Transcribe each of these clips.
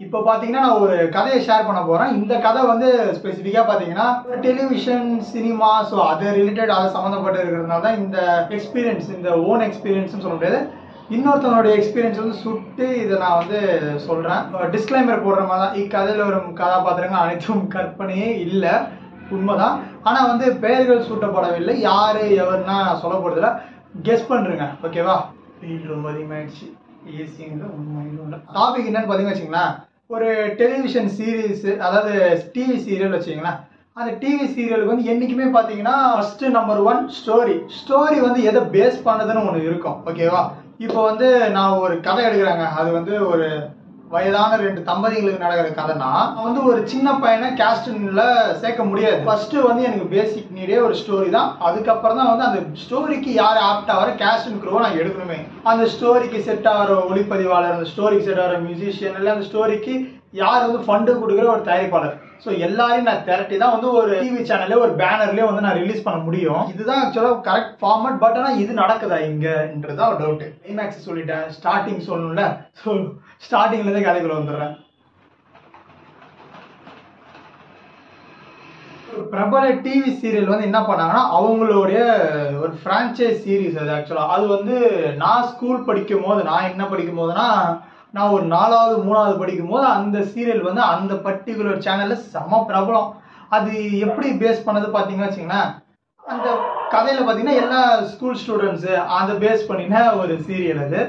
இப்போ பார்த்தீங்கன்னா நான் ஒரு கதையை ஷேர் பண்ண போகிறேன். இந்த கதை வந்து ஸ்பெசிஃபிக்காக பார்த்தீங்கன்னா டெலிவிஷன், சினிமா, ஸோ அது ரிலேட்டட் அதை சம்மந்தப்பட்டு இருக்கிறதுனால தான் இந்த எக்ஸ்பீரியன்ஸ், இந்த ஓன் எக்ஸ்பீரியன்ஸ்னு சொல்ல முடியாது, இன்னொருத்தவங்களுடைய எக்ஸ்பீரியன்ஸ் வந்து சுட்டு இதை நான் வந்து சொல்கிறேன். டிஸ்க்ளைமர் போடுற மாதிரி தான், இக்கதையில் வரும் கதாபாத்திரங்கள் அனைத்தும் கற்பனையே இல்லை, உண்மைதான். ஆனால் வந்து பெயர்கள் சூட்டப்படவில்லை. யார் எவருன்னா நான் சொல்ல போகிறதில்ல, கெஸ் பண்ணுறேங்க. ஓகேவா? வீடு ரொம்ப அதிகமாகிடுச்சு. ஏசிங்கிற உண்மை டாபிக் என்னன்னு பார்த்தீங்கன்னு வச்சுங்களேன், ஒரு டெலிவிஷன் சீரீஸ், அதாவது டிவி சீரியல் வச்சுங்களேன். அந்த டிவி சீரியலுக்கு வந்து என்றைக்குமே பார்த்தீங்கன்னா ஃபர்ஸ்ட் நம்பர் 1 ஸ்டோரி வந்து எதை பேஸ் பண்ணதுன்னு ஒன்று இருக்கும். ஓகேவா? இப்போ வந்து நான் ஒரு கதை எடுக்கிறாங்க, அது வந்து ஒரு வயதான 2 தம்பதிகளுக்கு நடக்கிற கதைனா வந்து ஒரு சின்ன பையனை கேஸ்டின்ல சேர்க்க முடியாது. ஃபர்ஸ்ட் வந்து எனக்கு பேசிக் நீடே ஒரு ஸ்டோரி தான். அதுக்கப்புறம் தான் வந்து அந்த ஸ்டோரிக்கு யார் ஆப்ட் ஆகிற கேஸ்டின் க்ரூவை நான் எடுக்கணுமே. அந்த ஸ்டோரிக்கு செட் ஆகிற ஒளிப்பதிவாளர், அந்த ஸ்டோரிக்கு செட் ஆகிற மியூசிஷியன், இல்லை அந்த ஸ்டோரிக்கு யார் வந்து ஃபண்டு கொடுக்குற ஒரு தயாரிப்பாளர், ஸோ எல்லாரையும் நான் திரட்டி தான் வந்து ஒரு டிவி சேனல்லே ஒரு பேனர்லேயே வந்து நான் ரிலீஸ் பண்ண முடியும். இதுதான் ஆக்சுவலாக கரெக்ட் ஃபார்மட். பட் ஆனால் இது நடக்குதா இங்கன்றதா ஒரு டவுட். கிளைமேக்ஸ் சொல்லிட்டேன், ஸ்டார்டிங் சொல்லணும்ல, ஸோ ஸ்டார்டிங்லேருந்தே கதைக்குள்ள வந்துடுறேன். பிரபல டிவி சீரியல் வந்து என்ன பண்ணாங்கன்னா அவங்களுடைய ஒரு ஃப்ரான்ச்சைஸ் சீரீஸ். அது ஆக்சுவலாக அது வந்து நான் ஸ்கூல் படிக்கும் போது, நான் என்ன படிக்கும் போதுன்னா நான் ஒரு 4வது 3வது படிக்கும் போது அந்த சீரியல் வந்து அந்த பர்டிகுலர் சேனல்ல செம பிரபலம். அது எப்படி பேஸ் பண்ணது பார்த்தீங்கன்னா வச்சுங்களேன், அந்த கதையில பார்த்தீங்கன்னா எல்லா ஸ்கூல் ஸ்டூடெண்ட்ஸு அதை பேஸ் பண்ணின ஒரு சீரியல். அது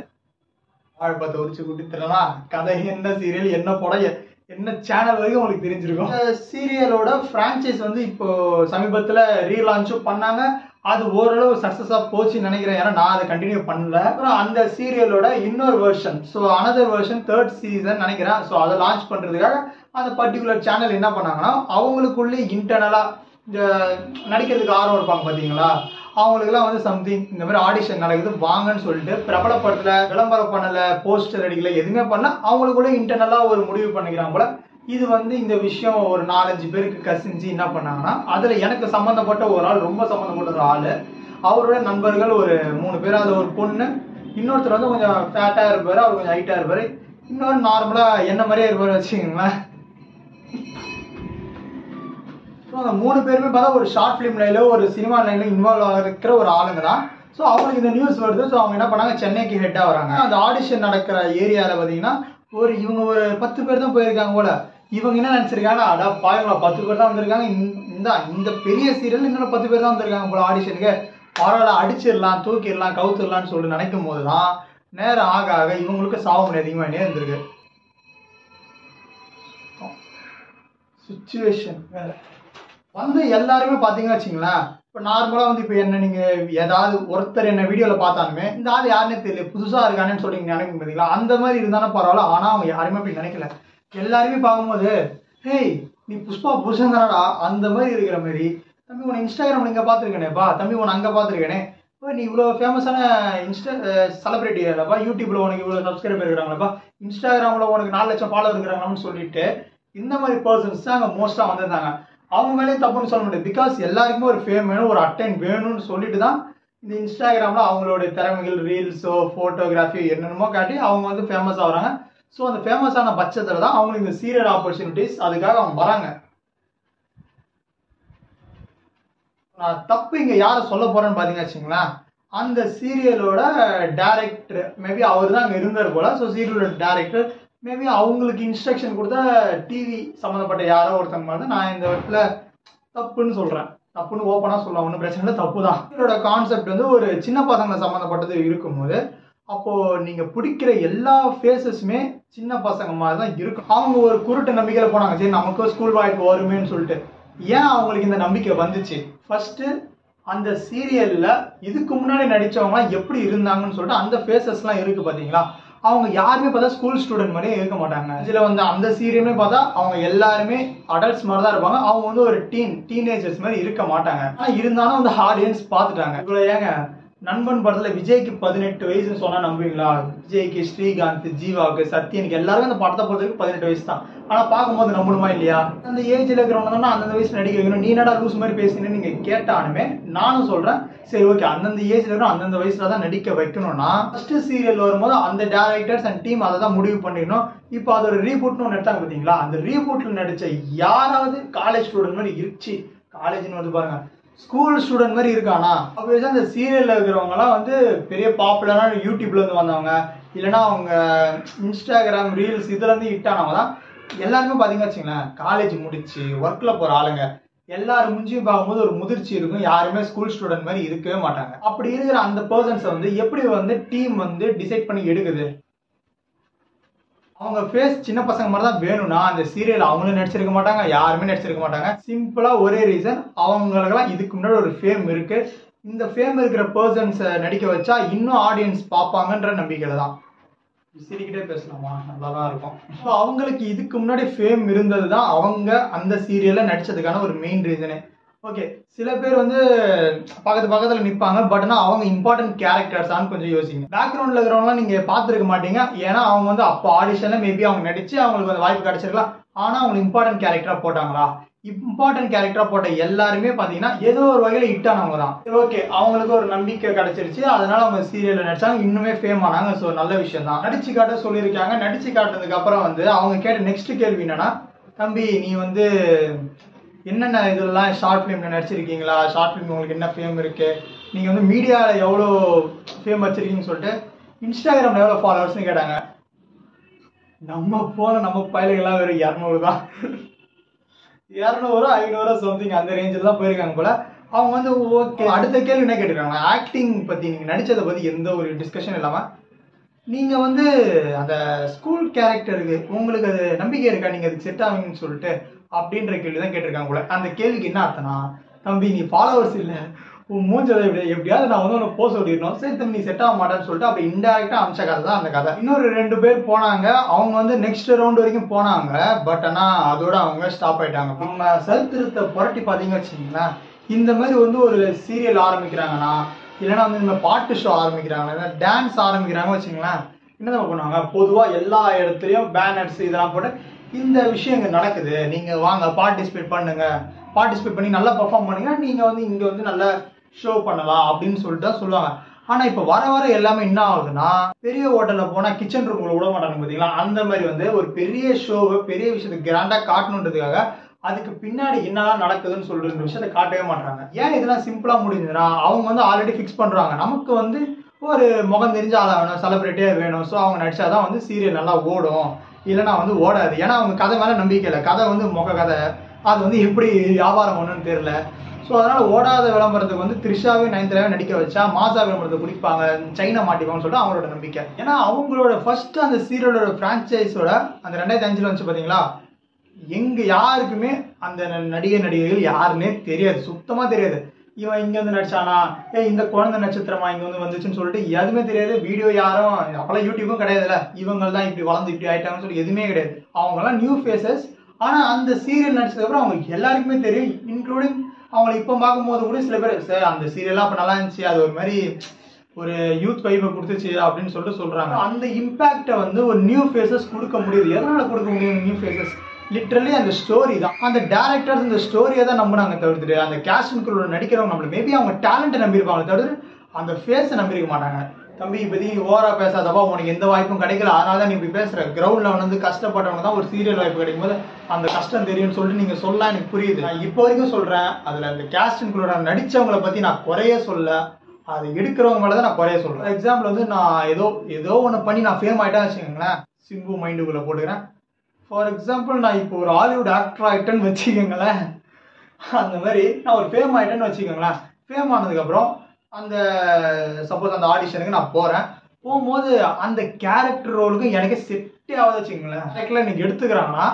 ஆழ்பத்தை உரிச்சு கொடுத்துடலாம். கதை என்ன சீரியல், என்ன படம், என்ன சேனல் வரைக்கும் உங்களுக்கு தெரிஞ்சிருக்கும். இந்த சீரியலோட ஃப்ரான்ச்சைஸ் வந்து இப்போ சமீபத்தில் ரீலான்ச்சும் பண்ணாங்க. அது ஓரளவு சக்ஸஸாக போச்சுன்னு நினைக்கிறேன், ஏன்னா நான் அதை கண்டினியூ பண்ணல. அப்புறம் அந்த சீரியலோட இன்னொரு version, so another version 3rd season நினைக்கிறேன். ஸோ அதை லான்ச் பண்ணுறதுக்காக அந்த பர்டிகுலர் சேனல் என்ன பண்ணாங்கன்னா அவங்களுக்குள்ளே இன்டர்னலாக இந்த நடிக்கிறதுக்கு ஆர்வம் இருப்பாங்க பார்த்தீங்களா, அவங்களுக்குலாம் வந்து சம்திங் இந்த மாதிரி ஆடிஷன் நடக்குது வாங்கன்னு சொல்லிட்டு பிரபலப்படுத்தல, விளம்பரம் பண்ணலை, போஸ்டர் அடிக்கல, எதுவுமே பண்ண அவங்களுக்குள்ளே இன்டர்னலாக ஒரு முடிவு பண்ணிக்கிறாங்க போல. இது வந்து இந்த விஷயம் ஒரு 4-5 பேருக்கு கசிஞ்சு என்ன பண்ணாங்கன்னா அதில் எனக்கு சம்மந்தப்பட்ட ஒரு ஆள், ரொம்ப சம்மந்தப்பட்ட ஒரு ஆள், அவரோட நண்பர்கள் ஒரு 3 பேர், அதில் ஒரு பொண்ணு, இன்னொருத்தர் வந்து கொஞ்சம் ஃபேட்டாக இருப்பார், அவர் கொஞ்சம் ஹைட்டாக இருப்பார், இன்னொரு நார்மலாக என்ன மாதிரியே இருப்பார் வச்சுக்கோங்களேன். ஸோ அந்த 3 பேருமே பார்த்தா ஒரு ஷார்ட் ஃபிலிம் லைனில், ஒரு சினிமா லைனில் இன்வால்வ் ஆகிருக்கிற ஒரு ஆளுங்க தான். ஸோ அவங்களுக்கு இந்த நியூஸ் வருது. ஸோ அவங்க என்ன பண்ணாங்க, சென்னைக்கு ஹெட்டாக வராங்க. அந்த ஆடிஷன் நடக்கிற ஏரியாவில் பார்த்தீங்கன்னா இவங்க ஒரு 10 பேர் தான் போயிருக்காங்க போல. இவங்க என்ன நினச்சிருக்காங்க, அடா பாருங்களா 10 பேர் தான் வந்திருக்காங்க, இந்த பெரிய சீரியல் இன்னொரு 10 பேர் தான் வந்திருக்காங்க போல ஆடிஷனுக்கு, பரவாயில்ல அடிச்சிடலாம், தூக்கிடலாம், கவுத்துடலான்னு சொல்லி நினைக்கும் போது தான் நேரம் ஆக ஆக இவங்களுக்கு சாவு அதிகமாக இருந்திருக்கு. சுச்சுவேஷன் வேற வந்து எல்லாருமே பார்த்தீங்கன்னா வச்சுங்களேன், இப்போ நார்மலாக வந்து இப்போ என்ன நீங்கள் ஏதாவது ஒருத்தர் என்ன வீடியோவில் பார்த்தாலுமே இந்த ஆள் யாருன்னே தெரியல, புதுசாக இருக்கானேன்னு சொல்லி நீங்கள் நினைக்க பார்த்தீங்களா, அந்த மாதிரி இருந்தாலும் பரவாயில்ல. ஆனால் அவங்க யாருமே அப்படி நினைக்கல. எல்லாருமே பார்க்கும்போது ஹேய் நீ புஷ்பா புருஷன் தானடா அந்த மாதிரி இருக்கிற மாதிரி, தம்பி உன்னை இன்ஸ்டாகிராமில் இங்கே பார்த்துருக்கேனேப்பா, தம்பி உன்னை அங்கே பார்த்துருக்கேனே, இப்போ நீ இவ்வளோ ஃபேமஸான செலிபிரிட்டி இல்லைப்பா, யூடியூப்பில் உனக்கு இவ்வளோ சப்ஸ்கிரைபர் இருக்கிறாங்களப்பா, இன்ஸ்டாகிராமில் உனக்கு 4 லட்சம் ஃபாலோவர் இருக்கிறாங்கன்னு சொல்லிட்டு இந்த மாதிரி பர்சன்ஸ் தான் அங்கே மோஸ்ட்டாக வந்திருந்தாங்க. அவங்க மேலேயும் தப்புன்னு சொல்ல முடியாது. பிகாஸ் எல்லாருக்குமே ஒரு ஃபேம் வேணும், ஒரு அட்டைன் வேணும்னு சொல்லிட்டு தான் இந்த இன்ஸ்டாகிராமில் அவங்களுடைய திறமைகள், ரீல்ஸோ, ஃபோட்டோகிராஃபி என்னென்னமோ காட்டி அவங்க வந்து ஃபேமஸ் ஆகுறாங்க. ஸோ அந்த ஃபேமஸான பட்சத்தில் தான் அவங்களுக்கு இந்த சீரியல் ஆப்பர்ச்சுனிட்டிஸ், அதுக்காக அவங்க வராங்க. நான் தப்பு இங்கே யாரை சொல்ல போகிறேன்னு பார்த்தீங்கன்னா வச்சுங்களேன், அந்த சீரியலோட டைரக்டர், மேபி அவர் தான் அங்கே இருந்தார் போல். ஸோ சீரியலோட டைரக்டர் மேபி அவங்களுக்கு இன்ஸ்ட்ரக்ஷன் கொடுத்தா டிவி சம்மந்தப்பட்ட யாரோ ஒருத்தங்க மாதிரி நான் இந்த இடத்துல தப்புன்னு சொல்கிறேன். தப்புன்னு ஓப்பனாக சொல்லலாம், ஒன்றும் பிரச்சனை இல்லை, தப்பு தான். இதோட கான்செப்ட் வந்து ஒரு சின்ன பசங்களை சம்மந்தப்பட்டது இருக்கும்போது அப்போது நீங்கள் பிடிக்கிற எல்லா ஃபேஸஸுமே சின்ன பசங்க மாதிரி தான் இருக்கும். அவங்க ஒரு குருட்டு நம்பிக்கையில் போனாங்க, சரி நமக்கு ஸ்கூல் வாய்ப்பு வருமேன்னு சொல்லிட்டு. ஏன் அவங்களுக்கு இந்த நம்பிக்கை வந்துச்சு, ஃபஸ்ட்டு அந்த சீரியலில் இதுக்கு முன்னாடி நடித்தவங்களாம் எப்படி இருந்தாங்கன்னு சொல்லிட்டு அந்த ஃபேஸஸ்லாம் இருக்குது பார்த்தீங்களா, அவங்க யாருமே பார்த்தா ஸ்கூல் ஸ்டூடெண்ட் மாதிரியே இருக்க மாட்டாங்க. இதில் வந்து அந்த சீரியலுமே பார்த்தா அவங்க எல்லாருமே அடல்ட்ஸ் மாதிரி தான் இருப்பாங்க. அவங்க வந்து ஒரு டீனேஜர்ஸ் மாதிரி இருக்க மாட்டாங்க. ஆனால் இருந்தாலும் வந்து ஆடியன்ஸ் பார்த்துட்டாங்க. இவ்வளோ ஏங்க நண்பன் படத்தில் விஜய்க்கு 18 வயசுன்னு சொன்னால் நம்புவீங்களா? விஜய்க்கு, ஸ்ரீகாந்த், ஜீவாவுக்கு, சத்யனுக்கு எல்லாருமே அந்த படத்தை பொறுத்தவரைக்கும் 18 வயசு தான். ஆனா பார்க்கும்போது நம்பணுமா இல்லையா? அந்த ஏஜ்ல இருக்கிறவங்க அந்தந்த வயசுல நடிக்க வைக்கணும். நீ என்னடா லூஸ் மாதிரி பேசுனேன்னு நீங்க கேட்டாலுமே நானும் சொல்றேன், சரி ஓகே, அந்தந்த ஏஜ்ல இருக்கிற அந்தந்த வயசுல தான் நடிக்க வைக்கணும்னா ஃபர்ஸ்ட் சீரியல் வரும்போது அந்த டேரக்டர்ஸ் அண்ட் டீம் அதை தான் முடிவு பண்ணிடணும். இப்போ அதோட ரீபூட்னு ஒன்று எடுத்தாங்க பார்த்தீங்களா? அந்த ரீபூட்ல நடிச்ச யாராவது காலேஜ் ஸ்டூடெண்ட் மாதிரி இருந்துச்சு, காலேஜ்னு வந்து பாருங்க ஸ்கூல் ஸ்டூடெண்ட் மாதிரி இருக்கானா? அப்போ அந்த சீரியல்ல இருக்கிறவங்க எல்லாம் வந்து பெரிய பாப்புலரான யூடியூப்ல இருந்து வந்தவங்க, இல்லைன்னா அவங்க இன்ஸ்டாகிராம் ரீல்ஸ் இதுல இருந்து ஹிட் ஆனவங்க தான் எல்லாருமே பாத்தீங்கன்னா வச்சுங்களேன், காலேஜ் முடிச்சு ஒர்க்ல போற ஆளுங்க. எல்லாரும் முஞ்சியும் பார்க்கும்போது ஒரு முதிர்ச்சி இருக்கும். யாருமே ஸ்கூல் ஸ்டூடெண்ட் மாதிரி இருக்கவே மாட்டாங்க. அப்படி இருக்கிற அந்த பர்சன்ஸை வந்து எப்படி வந்து டீம் வந்து டிசைட் பண்ணி எடுக்குது? அவங்க ஃபேஸ் சின்ன பசங்க மாதிரி தான் வேணும்னா அந்த சீரியல் அவங்களும் நடிச்சிருக்க மாட்டாங்க, யாருமே நடிச்சிருக்க மாட்டாங்க. சிம்பிளா ஒரே ரீசன், அவங்களுக்கெல்லாம் இதுக்கு முன்னாடி ஒரு ஃபேம் இருக்கு. இந்த ஃபேம் இருக்கிற பர்சன்ஸை நடிக்க வச்சா இன்னும் ஆடியன்ஸ் பார்ப்பாங்கன்ற நம்பிக்கையில தான். சிரிக்கிட்டே பேசலாமா? நல்லா தான் இருக்கும். ஸோ அவங்களுக்கு இதுக்கு முன்னாடி ஃபேம் இருந்தது தான் அவங்க அந்த சீரியல்ல நடிச்சதுக்கான ஒரு மெயின் ரீசனே. ஓகே, சில பேர் வந்து பக்கத்துல நிற்பாங்க, பட் ஆனால் அவங்க இம்பார்ட்டன்ட் கேரக்டர்ஸான்னு கொஞ்சம் யோசிங்க. பேக்ரவுண்ட்ல இருக்கிறவங்களாம் நீங்க பார்த்துருக்க மாட்டீங்க, ஏன்னா அவங்க வந்து அப்போ ஆடிஷன்ல மேபி அவங்க நடிச்சு அவங்களுக்கு அந்த வாய்ப்பு கிடைச்சிருக்கலாம். ஆனால் அவங்க இம்பார்ட்டன்ட் கேரக்டரா போட்டாங்களா? இம்பார்ட்டன்ட் கேரக்டரா போட்ட எல்லாருமே பாத்தீங்கன்னா ஏதோ ஒரு வகையில ஹிட் ஆனவங்க தான். ஓகே, அவங்களுக்கு ஒரு நம்பிக்கை கிடைச்சிருச்சு, அதனால அவங்க சீரியல்ல நடிச்சாங்க, இன்னுமே ஃபேம் ஆனாங்க. ஸோ நல்ல விஷயம் தான். நடிச்சு காட்ட சொல்லியிருக்காங்க. நடிச்சு காட்டுறதுக்கு அப்புறம் வந்து அவங்க கேட்ட நெக்ஸ்ட் கேள்வி என்னன்னா, தம்பி நீ வந்து என்னென்ன இதெல்லாம் ஷார்ட் ஃபிலிம்ல நடிச்சிருக்கீங்களா? ஷார்ட் ஃபிலிம் உங்களுக்கு என்ன ஃபேம் இருக்கு? நீங்க வந்து மீடியாவில் எவ்வளோ ஃபேம் வச்சிருக்கீங்கன்னு சொல்லிட்டு இன்ஸ்டாகிராம்ல எவ்வளோ ஃபாலோவர்ஸ்னு கேட்டாங்க. நம்ம பயலுகள்லாம் வெறும் 200 தான். 200 500 சம்திங் அந்த ரேஞ்சில் தான் போயிருக்காங்க போல. அவங்க வந்து ஓகே, அடுத்த கேள்வி என்ன கேட்டிருக்காங்க, ஆக்டிங் பத்தி, நீங்க நடிச்சதை பத்தி எந்த ஒரு டிஸ்கஷன் இல்லாம நீங்க வந்து அந்த ஸ்கூல் கேரக்டருக்கு உங்களுக்கு அது நம்பிக்கை இருக்கா, நீங்க அதுக்கு செட் ஆவீங்கன்னு சொல்லிட்டு அப்படின்ற கேள்வி தான் கேட்டிருக்காங்க போல. அந்த கேள்விக்கு என்ன அர்த்தம்னா, தம்பி நீ ஃபாலோவர்ஸ் இல்லை, உன் மூஞ்சதை எப்படியாவது நான் வந்து உனக்கு போக சொல்லிடணும், சரி தம்பி நீ செட் ஆக மாட்டேன்னு சொல்லிட்டு அப்படி இன்டெரக்டா அமைச்ச கதை தான் அந்த கதை. இன்னொரு 2 பேர் போனாங்க, அவங்க வந்து நெக்ஸ்ட் ரவுண்ட் வரைக்கும் போனாங்க, பட் ஆனா அதோட அவங்க ஸ்டாப் ஆயிட்டாங்க. நம்ம சரித்திரத்தை புரட்டி பார்த்தீங்க வச்சுக்கீங்களேன், இந்த மாதிரி வந்து ஒரு சீரியல் ஆரம்பிக்கிறாங்கன்னா, இல்லைன்னா வந்து இந்த பாட்டு ஷோ ஆரம்பிக்கிறாங்க, டான்ஸ் ஆரம்பிக்கிறாங்க வச்சுங்களேன், என்னதான் பண்ணுவாங்க, பொதுவாக எல்லா இடத்துலையும் பேனர்ஸ் இதெல்லாம் போட்டு இந்த விஷயம் இங்கே நடக்குது, நீங்கள் வாங்க பார்ட்டிசிபேட் பண்ணுங்க, பார்ட்டிசிபேட் பண்ணி நல்லா பர்ஃபார்ம் பண்ணுங்க, நீங்கள் வந்து இங்கே வந்து நல்லா ஷோ பண்ணலாம் அப்படின்னு சொல்லிட்டு தான் சொல்லுவாங்க. ஆனால் இப்போ வர வர எல்லாமே என்ன ஆகுதுன்னா, பெரிய ஹோட்டலில் போனால் கிச்சன் ரூம்ல விட மாட்டாங்க பார்த்தீங்களா, அந்த மாதிரி வந்து ஒரு பெரிய ஷோவை பெரிய விஷயத்தை கிராண்டாக காட்டணுன்றதுக்காக அதுக்கு பின்னாடி என்னதான் நடக்குதுன்னு சொல்ற விஷயத்தை காட்டவே மாட்டாங்க. ஏன் இதெல்லாம் சிம்பிளா முடிஞ்சதுன்னா, அவங்க வந்து ஆல்ரெடி ஃபிக்ஸ் பண்றாங்க, நமக்கு வந்து ஒரு முகம் தெரிஞ்ச ஆளா வேணும், செலிபிரிட்டியா வேணும், ஸோ அவங்க நடிச்சாதான் வந்து சீரியல் நல்லா ஓடும், இல்லைன்னா வந்து ஓடாது. ஏன்னா அவங்க கதை மேல நம்பிக்கை இல்லை, கதை வந்து முக கதை, அது வந்து எப்படி வியாபாரம் பண்ணணும்னு தெரியல. ஸோ அதனால ஓடாத விளம்பரத்துக்கு வந்து த்ரிஷாவே நயன்தாராவே நடிக்க வச்சா மாசா விளம்பரத்தை குடிப்பாங்க, சைனா மாட்டிப்பாங்கன்னு சொல்லிட்டு அவங்களோட நம்பிக்கை. ஏன்னா அவங்களோட ஃபர்ஸ்ட் அந்த சீரியலோட பிரான்ச்சைஸோட அந்த 2005 வந்துச்சு பாத்தீங்களா, எங்க யாருக்குமே அந்த நடிகைகள் யாருன்னே தெரியாது, சுத்தமா தெரியாது. இவன் இங்க வந்து நடிச்சானா, இந்த குழந்தை நட்சத்திரமா இங்க வந்து வந்துச்சுன்னு சொல்லிட்டு எதுவுமே தெரியாது. வீடியோ யாரும் அப்பெல்லாம் யூடியூபும் கிடையாதுல்ல, இவங்க தான் இப்படி வளர்ந்து இப்படி ஆயிட்டாங்கன்னு சொல்லி எதுவுமே கிடையாது. அவங்க எல்லாம் நியூ ஃபேஸஸ். ஆனா அந்த சீரியல் நடிச்சதுக்கு அப்புறம் அவங்களுக்கு எல்லாருக்குமே தெரியும், இன்க்ளூடிங் அவங்களை இப்ப பார்க்கும்போது கூட சில பேர் சார் அந்த சீரியல்லாம் அப்ப நல்லா இருந்துச்சு, அது ஒரு மாதிரி ஒரு யூத் வைப்பை கொடுத்துச்சு அப்படின்னு சொல்லிட்டு சொல்றாங்க. அந்த இம்பாக்டை வந்து ஒரு நியூ ஃபேஸஸ் கொடுக்க முடியுது. எதனால கொடுக்க முடியும் நியூ ஃபேஸஸ்? லிட்டரலி அந்த ஸ்டோரி தான். அந்த டேரக்டர்ஸ் இந்த ஸ்டோரியை தான் நம்பினாங்க தவிர்த்துட்டு, அந்த கேஸ்டின்குள்ள நடிக்கிறவங்க நம்மளுக்கு மேபி அவங்க டேலண்ட்டை நம்பியிருப்பாங்க தவிர்த்து அந்த ஃபேஸை நம்பியிருக்க மாட்டாங்க. தம்பி இப்போதைக்கு ஓவரா பேசாதப்பா, உனக்கு எந்த வாய்ப்பும் கிடைக்கல, அதனால தான் நீ இப்படி பேசுற. கிரவுண்ட்ல வந்து கஷ்டப்பட்டவங்க தான் ஒரு சீரியல் வாய்ப்பு கிடைக்கும் போது அந்த கஷ்டம் தெரியும்னு சொல்லிட்டு நீங்க சொல்லலாம், எனக்கு புரியுது. நான் இப்போ வரைக்கும் சொல்றேன், அதுல அந்த கேஸ்டின்குள்ள நடிச்சவங்களை பத்தி நான் குறைய சொல்ல, அது எடுக்கிறவங்க மேலே தான் நான் குறைய சொல்றேன். எக்ஸாம்பிள் வந்து நான் ஏதோ ஒன்று பண்ணி நான் ஃபேம் ஆயிட்டேன்னு வச்சுக்கோங்களேன், சிம்பு மைண்டுக்குள்ள போட்டுக்கிறேன். ஃபார் எக்ஸாம்பிள் நான் இப்போ ஒரு ஹாலிவுட் ஆக்டர் ஆகிட்டேன்னு வச்சுக்கோங்களேன், அந்த மாதிரி நான் ஒரு ஃபேம் ஆகிட்டேன்னு வச்சுக்கோங்களேன். ஃபேம் ஆனதுக்கப்புறம் அந்த சப்போஸ் அந்த ஆடிஷனுக்கு நான் போகும்போது அந்த கேரக்டர் ரோலுக்கும் எனக்கு செட்டே ஆகுது வச்சுக்கோங்களேன். கேரக்டரில் எனக்கு எடுத்துக்கிறாங்கன்னா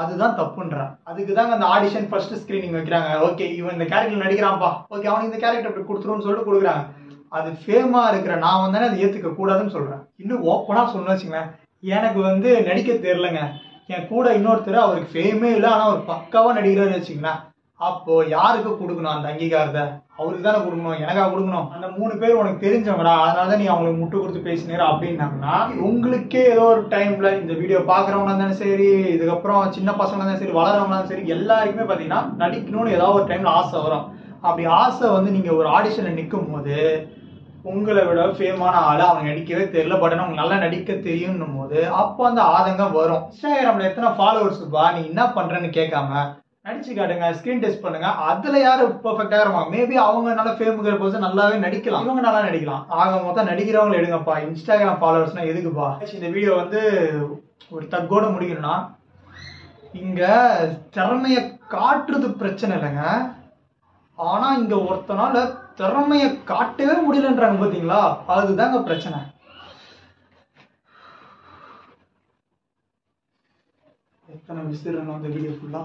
அதுதான் தப்புன்றேன். அதுக்கு தாங்க அந்த ஆடிஷன் ஃபர்ஸ்ட் ஸ்கிரீனிங் வைக்கிறாங்க. ஓகே இவன் இந்த கேரக்டர் நடிக்கிறான்ப்பா, ஓகே அவனுக்கு இந்த கேரக்டர் இப்படி கொடுத்துருன்னு சொல்லிட்டு கொடுக்குறாங்க. அது ஃபேமா இருக்கிற நான் வந்தானே அதை ஏற்றுக்க கூடாதுன்னு சொல்கிறேன். இன்னும் ஓப்பனாக சொன்ன வச்சுங்களேன், எனக்கு வந்து நடிக்க தெரியலங்க, என் கூட இன்னொருத்தர் அவருக்கு ஃபேமே இல்லை, ஆனால் ஒரு பக்காவாக நடிக்கிறாரு வச்சுங்களேன், அப்போ யாருக்கு கொடுக்கணும் அந்த அங்கீகாரத்தை? அவருக்கு தானே கொடுக்கணும், எனக்கா கொடுக்கணும்? அந்த 3 பேர் உனக்கு தெரிஞ்சவங்கடா, அதனாலதான் நீ அவங்களுக்கு முட்டு கொடுத்து பேசினீர் அப்படின்னாங்கன்னா, உங்களுக்கே ஏதோ ஒரு டைம்ல இந்த வீடியோ பாக்குறவங்க இருந்தாலும் சரி, இதுக்கப்புறம் சின்ன பசங்க இருந்தாலும் சரி, வளரவங்க இருந்தாலும் சரி, எல்லாருக்குமே பாத்தீங்கன்னா நடிக்கணும்னு ஏதாவது ஒரு டைம்ல ஆசை வரும். அப்படி ஆசை வந்து நீங்க ஒரு ஆடிஷன்ல நிற்கும் போது உங்களை விட ஃபேமான ஆளு அவங்க நடிக்கவே தெரியல, பட் ஆனால் உங்களுக்கு நல்லா நடிக்க தெரியும் போது அப்போ அந்த ஆதங்கம் வரும். இன்ஸ்டாகிராம்ல எத்தனை ஃபாலோவர்ஸ் பா, நீ என்ன பண்றன்னு கேட்காம நடிச்சு காட்டுங்க, ஸ்கிரீன் டெஸ்ட் பண்ணுங்க. அதுல யாரு பெர்ஃபெக்டா இருப்பாங்க? மேபி அவங்க நல்ல ஃபேமுங்கிற போது நல்லாவே நடிக்கலாம், இவங்க நல்லா நடிக்கலாம். ஆக மொத்தம் நடிக்கிறவங்களை எடுங்கப்பா. இன்ஸ்டாகிராம் ஃபாலோவர்ஸ்னா எதுக்குப்பா? இந்த வீடியோ வந்து ஒரு தக்கோட முடிக்கணும்னா, இங்க திறமைய காட்டுறது பிரச்சனை இல்லைங்க, ஆனா இங்க ஒருத்தனால திறமைய காட்டவே முடியலன்றாங்க பாத்தீங்களா, அதுதாங்க பிரச்சனை. எத்தனை விசிறணும் அந்த வீடியோ ஃபுல்லா.